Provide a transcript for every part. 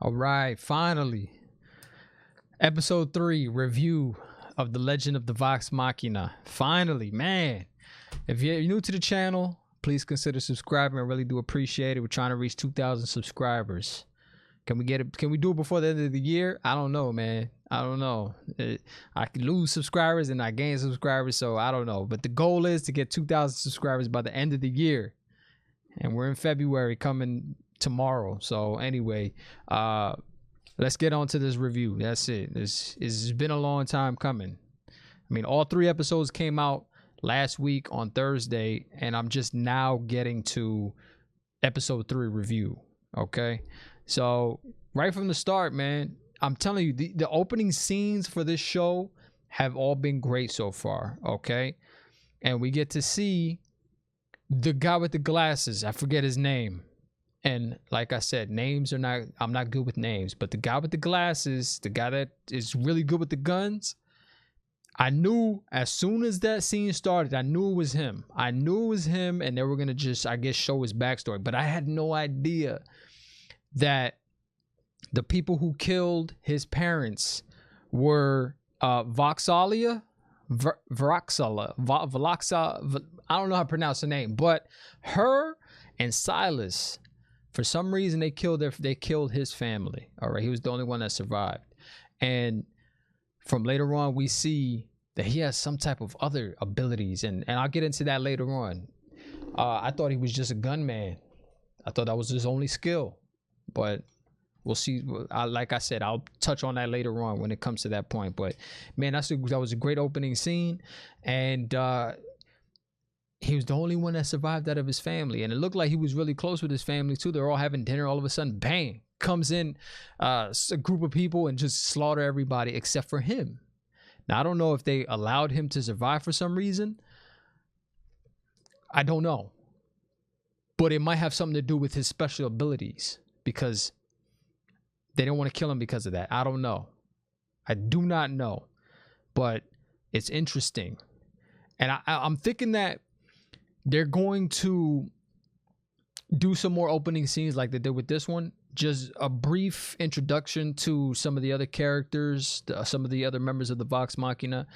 All right, finally. Episode 3 review of The Legend of the Vox Machina. Finally, man. If you're new to the channel, please consider subscribing. I really do appreciate it. We're trying to reach 2,000 subscribers. Can we get it? Can we do it before the end of the year? I don't know, man. I don't know. I can lose subscribers and I gain subscribers, so I don't know. But the goal is to get 2,000 subscribers by the end of the year. And we're in February coming tomorrow. So anyway, let's get on to this review. That's it. It's been a long time coming. I mean, all 3 episodes came out last week on Thursday, and I'm just now getting to episode 3 review. Okay. So right from the start, man, I'm telling you, the opening scenes for this show have all been great so far. Okay. And we get to see the guy with the glasses. I forget his name. And like I said, names are not, I'm not good with names, but the guy with the glasses, the guy that is really good with the guns, I knew as soon as that scene started, I knew it was him. I knew it was him, and they were going to just, I guess, show his backstory. But I had no idea that the people who killed his parents were Voxalia, Voxala, I don't know how to pronounce the name, but her and Silas, for some reason, they killed his family. All right, he was the only one that survived, and from later on, we see that he has some type of other abilities, and I'll get into that later on. I thought he was just a gunman. I thought that was his only skill, but we'll see. Like I said, I'll touch on that later on when it comes to that point. But man, that was a great opening scene, and he was the only one that survived out of his family, and it looked like he was really close with his family too. They're all having dinner. All of a sudden, bang, comes in a group of people and just slaughter everybody except for him. Now, I don't know if they allowed him to survive for some reason. I don't know. But it might have something to do with his special abilities, because they don't want to kill him because of that. I don't know. I do not know. But it's interesting. And I'm thinking that they're going to do some more opening scenes like they did with this one. Just a brief introduction to some of the other characters, some of the other members of the Vox Machina.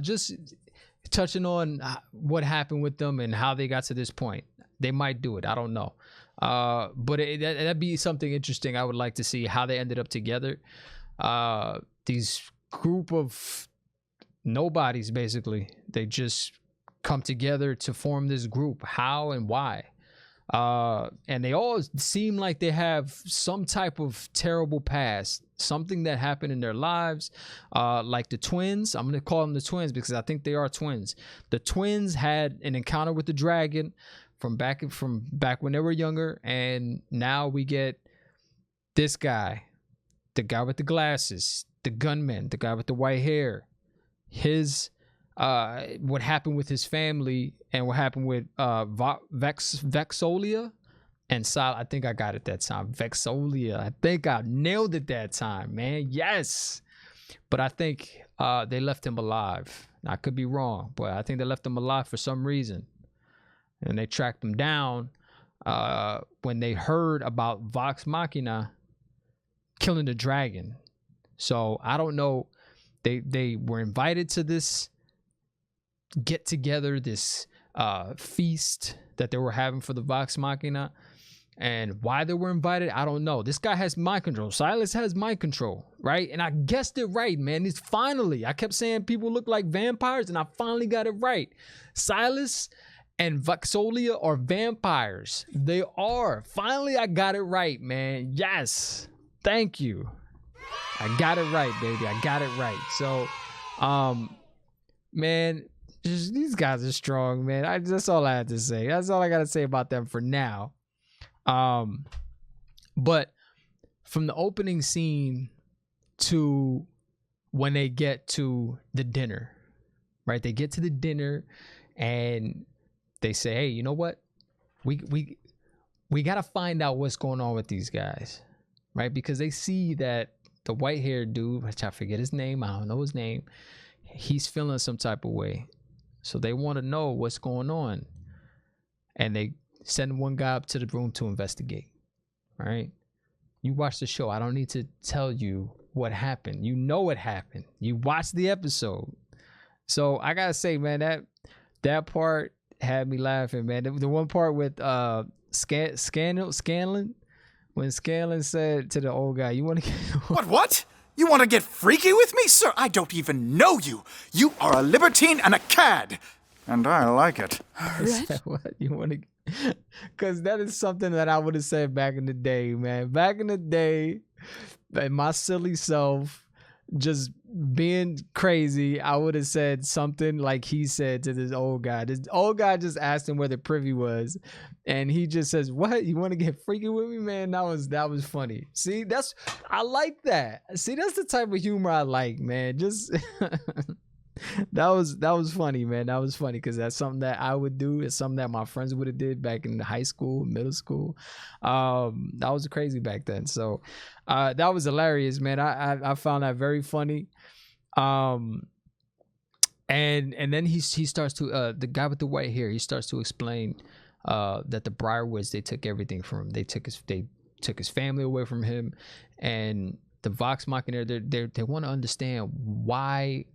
Just touching on what happened with them and how they got to this point. They might do it. I don't know. But that'd be something interesting. I would like to see how they ended up together. These group of nobodies, basically. They just come together to form this group. How and why? And they all seem like they have some type of terrible past, something that happened in their lives, like the twins. I'm going to call them the twins because I think they are twins. The twins had an encounter with the dragon from back when they were younger, and now we get this guy, the guy with the glasses, the gunman, the guy with the white hair, his what happened with his family and what happened with Vexolia and Sil. I think I got it that time. Vexolia. I think I nailed it that time, man. Yes. But I think they left him alive. I could be wrong, but I think they left him alive for some reason. And they tracked him down when they heard about Vox Machina killing the dragon. So I don't know. They were invited to this get together, this feast that they were having for the Vox Machina, and why they were invited, I don't know. This guy has mind control. Silas has mind control, right? And I guessed it right, man. It's finally, I kept saying people look like vampires, and I finally got it right. Silas and Vexolia are vampires. They are. Finally, I got it right, man. Yes. Thank you. I got it right, baby. I got it right. So, man, these guys are strong, man. That's all I had to say. That's all I got to say about them for now. But from the opening scene to when they get to the dinner, right? They get to the dinner and they say, hey, you know what? We got to find out what's going on with these guys, right? Because they see that the white-haired dude, which I forget his name, I don't know his name, he's feeling some type of way. So they want to know what's going on. And they send one guy up to the room to investigate, right? You watch the show. I don't need to tell you what happened. You know what happened. You watched the episode. So I gotta say, man, that part had me laughing, man. The one part with Scanlon, when Scanlon said to the old guy, "You want to get What? You want to get freaky with me, sir? I don't even know you. You are a libertine and a cad, and I like it." What you want to? Because that is something that I would have said back in the day, man. Back in the day, and my silly self, just being crazy, I would have said something like he said to this old guy. This old guy just asked him where the privy was, and he just says, "What? You want to get freaky with me, man?" That was funny. See, I like that. See, that's the type of humor I like, man. Just that was funny, man. That was funny because that's something that I would do. It's something that my friends would have did back in high school, middle school. That was crazy back then. So that was hilarious, man. I found that very funny. And then he starts to the guy with the white hair. He starts to explain that the Briarwoods, they took everything from him. They took his family away from him, and the Vox Machina. They want to understand why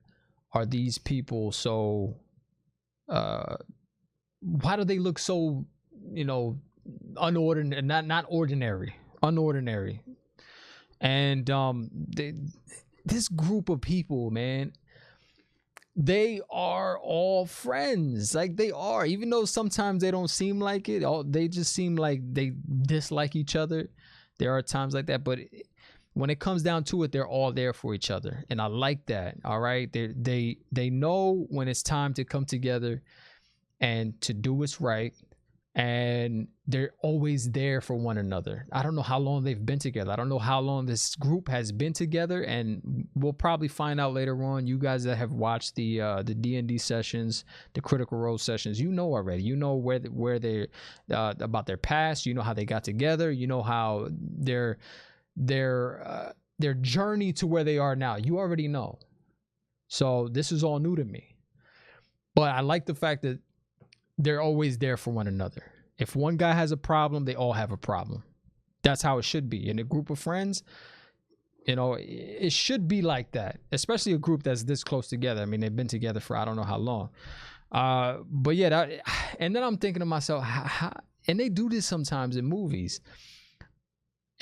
are these people so. Why do they look so, unordinary? Not ordinary, unordinary. And this group of people, man, they are all friends. Like, they are, even though sometimes they don't seem like it. They just seem like they dislike each other. There are times like that, but when it comes down to it, they're all there for each other, and I like that. All right, they know when it's time to come together and to do what's right. And they're always there for one another. I don't know how long they've been together. I don't know how long this group has been together, and we'll probably find out later on. You guys that have watched the D&D sessions, the Critical Role sessions, you know already. You know where they're about their past. You know how they got together. You know how their journey to where they are now. You already know. So this is all new to me. But I like the fact that they're always there for one another. If one guy has a problem, they all have a problem. That's how it should be. In a group of friends, it should be like that, especially a group that's this close together. I mean, they've been together for I don't know how long. But yeah, and then I'm thinking to myself, and they do this sometimes in movies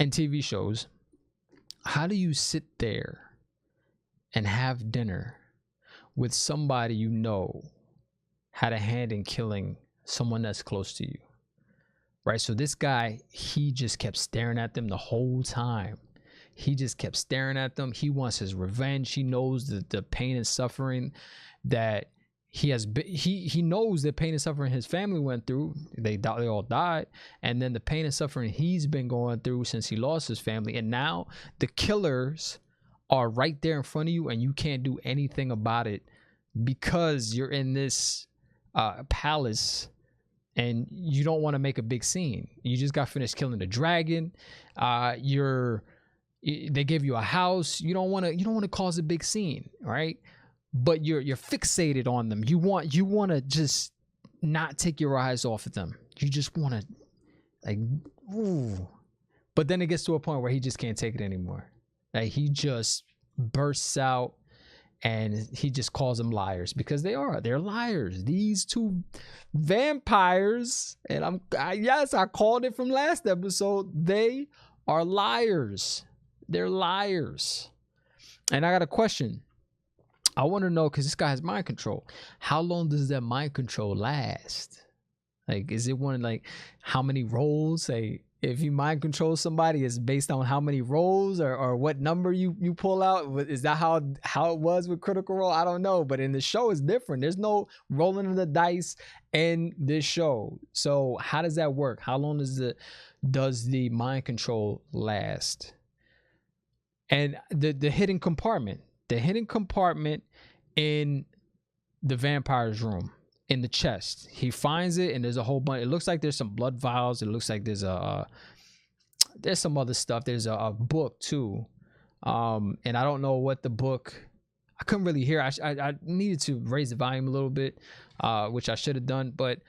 and TV shows. How do you sit there and have dinner with somebody had a hand in killing someone that's close to you, right? So this guy, he just kept staring at them the whole time. He just kept staring at them. He wants his revenge. He knows the pain and suffering that he has. He knows the pain and suffering his family went through. They all died, and then the pain and suffering he's been going through since he lost his family. And now the killers are right there in front of you, and you can't do anything about it because you're in this palace and you don't want to make a big scene. You just got finished killing the dragon. They give you a house. You don't want to cause a big scene, right? But you're fixated on them. You want to just not take your eyes off of them. You just want to ooh. But then it gets to a point where he just can't take it anymore. Like, he just bursts out. And he just calls them liars, because they're liars. These two vampires, and I called it from last episode. They are liars. They're liars. And I got a question. I want to know, because this guy has mind control. How long does that mind control last? Like, is it how many rolls? If you mind control somebody, it's based on how many rolls or what number you pull out. Is that how it was with Critical Role? I don't know. But in the show, it's different. There's no rolling of the dice in this show. So how does that work? How long does the mind control last? And the hidden compartment. The hidden compartment in the vampire's room. In the chest, he finds it, and there's a whole bunch. It looks like there's some blood vials. It looks like there's some other stuff. There's a book too, and I don't know what the book. I couldn't really hear. I needed to raise the volume a little bit, which I should have done, but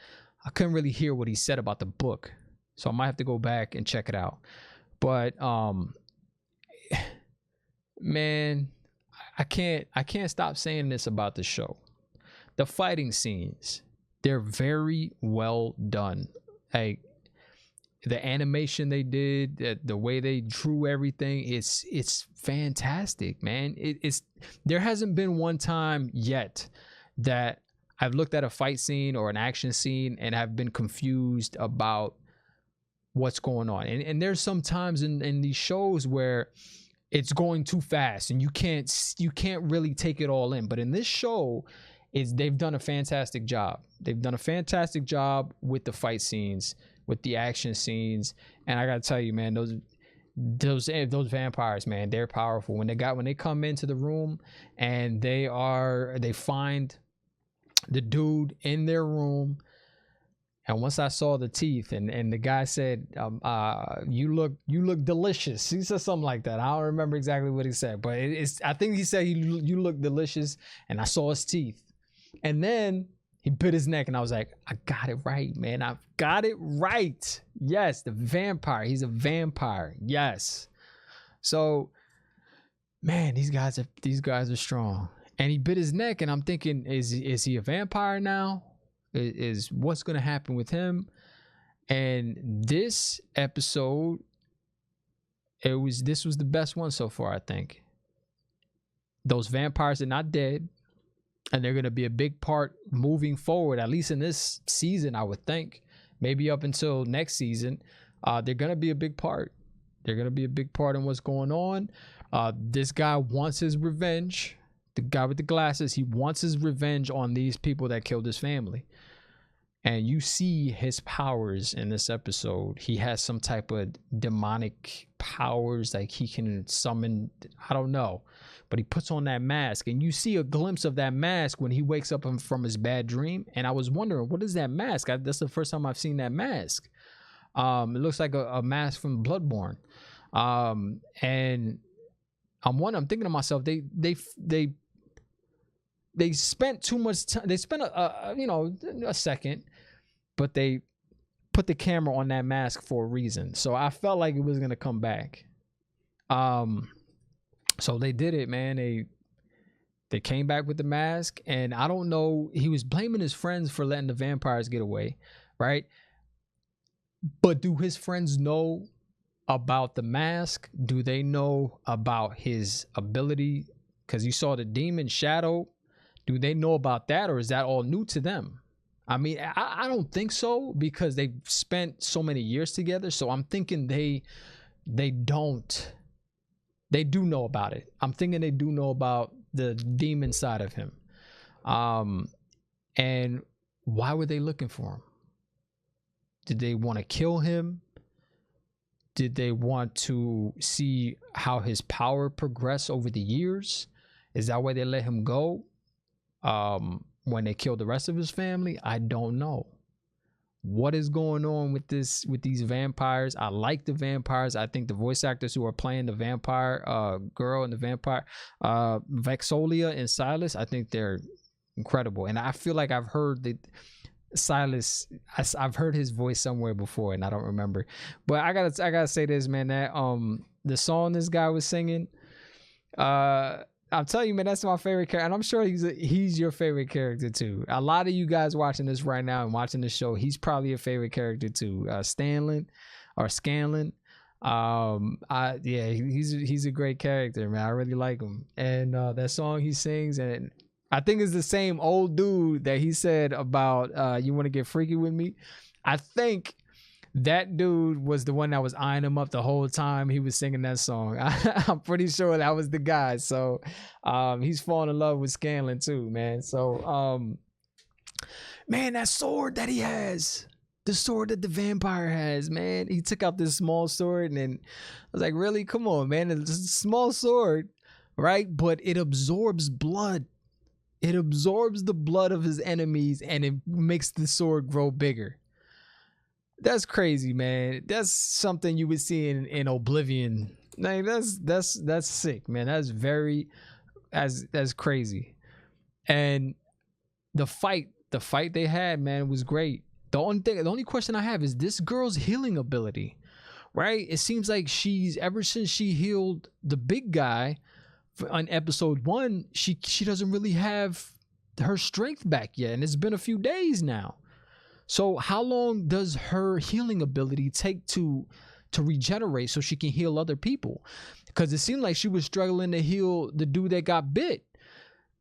I couldn't really hear what he said about the book. So I might have to go back and check it out. But man, I can't stop saying this about the show. The fighting scenes, they're very well done. Like the animation they did, the way they drew everything, it's fantastic, man. It's there hasn't been one time yet that I've looked at a fight scene or an action scene and have been confused about what's going on. And there's some times in these shows where it's going too fast and you can't really take it all in. But in this show, they've done a fantastic job. They've done a fantastic job with the fight scenes, with the action scenes. And I gotta tell you, man, those vampires, man, they're powerful. When they come into the room and they find the dude in their room, and once I saw the teeth, and the guy said, you look delicious. He said something like that. I don't remember exactly what he said, but I think he said you look delicious, and I saw his teeth. And then he bit his neck, and I was like, I got it right, man. I've got it right. Yes, the vampire. He's a vampire. Yes. So, man, these guys are strong. And he bit his neck, and I'm thinking, is he a vampire now? Is what's going to happen with him? And this episode, this was the best one so far, I think. Those vampires are not dead, and they're going to be a big part moving forward, at least in this season, I would think. Maybe up until next season, they're going to be a big part. They're going to be a big part in what's going on. This guy wants his revenge. The guy with the glasses, he wants his revenge on these people that killed his family. And you see his powers in this episode. He has some type of demonic powers, like he can summon, I don't know. But he puts on that mask, and you see a glimpse of that mask when he wakes up from his bad dream. And I was wondering, what is that mask? That's the first time I've seen that mask. It looks like a mask from Bloodborne. And I'm thinking to myself, they spent too much time. They spent a second, but they put the camera on that mask for a reason. So I felt like it was gonna come back. So they did it, man. They came back with the mask, and I don't know. He was blaming his friends for letting the vampires get away, right? But do his friends know about the mask? Do they know about his ability? Because you saw the demon shadow. Do they know about that, or is that all new to them? I mean, I don't think so, because they've spent so many years together. So I'm thinking they do know about it. I'm thinking they do know about the demon side of him. And why were they looking for him? Did they want to kill him? Did they want to see how his power progressed over the years? Is that why they let him go? When they killed the rest of his family? I don't know. What is going on with these vampires? I like the vampires. I think the voice actors who are playing the vampire girl and the vampire Vexolia and Silas, I think they're incredible. And I feel like I've heard that Silas, I've heard his voice somewhere before, and I don't remember. But I gotta say this, man, that the song this guy was singing, I'll tell you, man, that's my favorite character, and I'm sure he's your favorite character too. A lot of you guys watching this right now and watching the show, he's probably your favorite character too. Scanlan. He's a great character, man. I really like him, and that song he sings, and I think it's the same old dude that he said about you want to get freaky with me. I think that dude was the one that was eyeing him up the whole time he was singing that song. I'm pretty sure that was the guy. So he's falling in love with Scanlan too, man. So man, that sword that he has, the sword that the vampire has, man, he took out this small sword, and then I was like, really? Come on, man. It's a small sword, right? But it absorbs blood. It absorbs the blood of his enemies, and it makes the sword grow bigger. That's crazy, man. That's something you would see in Oblivion. Like that's sick, man. That's crazy. And the fight they had, man, was great. The only question I have is this girl's healing ability. right? It seems like she's, ever since she healed the big guy on episode 1, she doesn't really have her strength back yet, and it's been a few days now. So how long does her healing ability take to regenerate so she can heal other people? Because it seemed like she was struggling to heal the dude that got bit.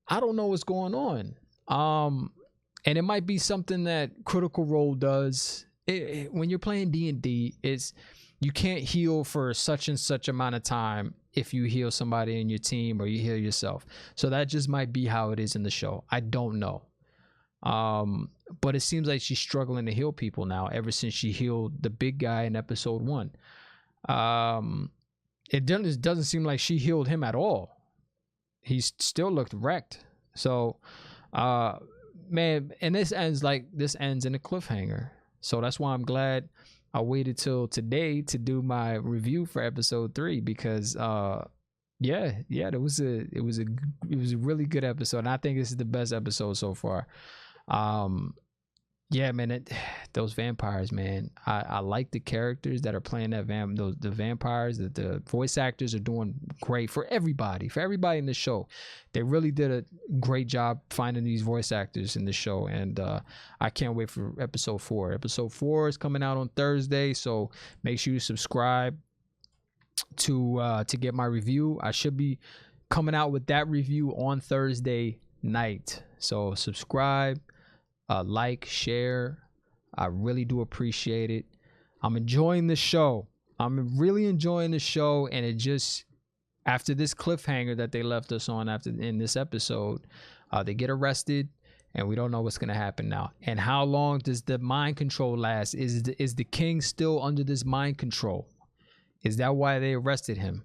I don't know what's going on. And it might be something that Critical Role does. When you're playing D&D, it's, you can't heal for such and such amount of time if you heal somebody in your team or you heal yourself. So that just might be how it is in the show. I don't know. But it seems like she's struggling to heal people now ever since she healed the big guy in episode 1. It doesn't seem like she healed him at all. He still looked wrecked. So, man, and this ends in a cliffhanger. So that's why I'm glad I waited till today to do my review for episode 3, because it was a really good episode, and I think this is the best episode so far. Yeah, man, those vampires, man. I like the characters that are playing that the vampires. That the voice actors are doing great for everybody in the show. They really did a great job finding these voice actors in the show, and I can't wait for episode 4. Episode 4 is coming out on Thursday, so make sure you subscribe to get my review. I should be coming out with that review on Thursday night, so subscribe. Like, share. I really do appreciate it. I'm enjoying the show. I'm really enjoying the show, and it just, after this cliffhanger that they left us on in this episode, they get arrested, and we don't know what's gonna happen now. And how long does the mind control last? Is the king still under this mind control? Is that why they arrested him?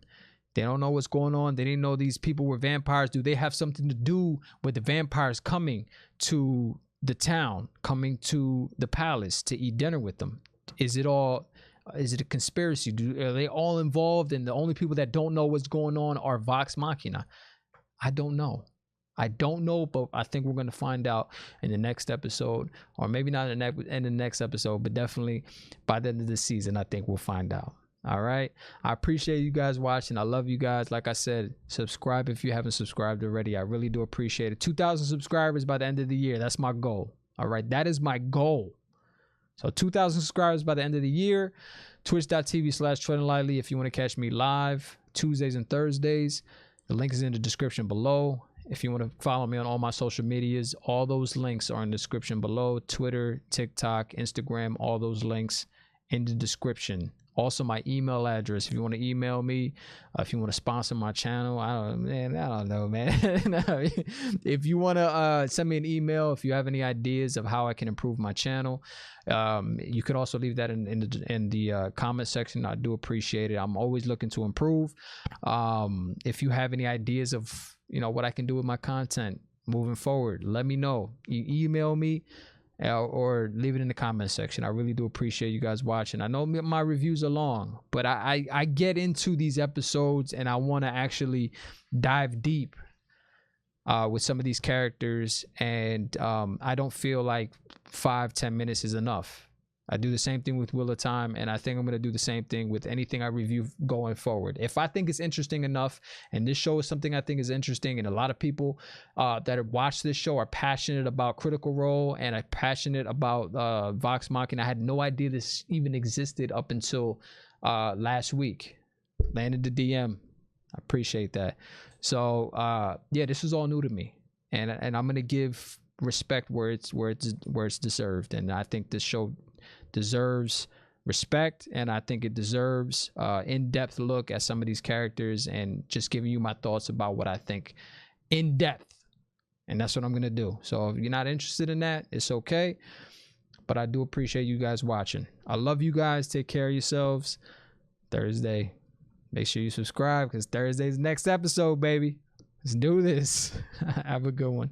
They don't know what's going on. They didn't know these people were vampires. Do they have something to do with the vampires coming to the town, coming to the palace to eat dinner with them? Is it a conspiracy? Are they all involved, and the only people that don't know what's going on are Vox Machina? I don't know, but I think we're going to find out in the next episode, or maybe not in the next episode, but definitely by the end of the season, I think we'll find out. All right. I appreciate you guys watching. I love you guys. Like I said, subscribe if you haven't subscribed already. I really do appreciate it. 2,000 subscribers by the end of the year. That's my goal. All right. That is my goal. So 2,000 subscribers by the end of the year. Twitch.tv/Treadnlightly if you want to catch me live Tuesdays and Thursdays. The link is in the description below. If you want to follow me on all my social medias, all those links are in the description below. Twitter, TikTok, Instagram, all those links in the description. Also, my email address, if you want to email me, if you want to sponsor my channel, I don't know, man. If you want to send me an email, if you have any ideas of how I can improve my channel, you could also leave that in the comment section. I do appreciate it. I'm always looking to improve. If you have any ideas of, what I can do with my content moving forward, let me know. You email me. Or leave it in the comment section. I really do appreciate you guys watching. I know my reviews are long, but I get into these episodes and I want to actually dive deep with some of these characters, and I don't feel like 5-10 minutes is enough. I do the same thing with Wheel of Time, and I think I'm going to do the same thing with anything I review going forward. If I think it's interesting enough, and this show is something I think is interesting, and a lot of people that watch this show are passionate about Critical Role and are passionate about Vox Machina. I had no idea this even existed up until last week. Landed the DM. I appreciate that. So yeah, this is all new to me, and I'm going to give respect where it's deserved, and I think this show deserves respect, and I think it deserves in-depth look at some of these characters and just giving you my thoughts about what I think in depth, and that's what I'm gonna do. So if you're not interested in that, it's okay, but I do appreciate you guys watching. I love you guys. Take care of yourselves. Thursday, make sure you subscribe, because Thursday's the next episode, baby. Let's do this. Have a good one.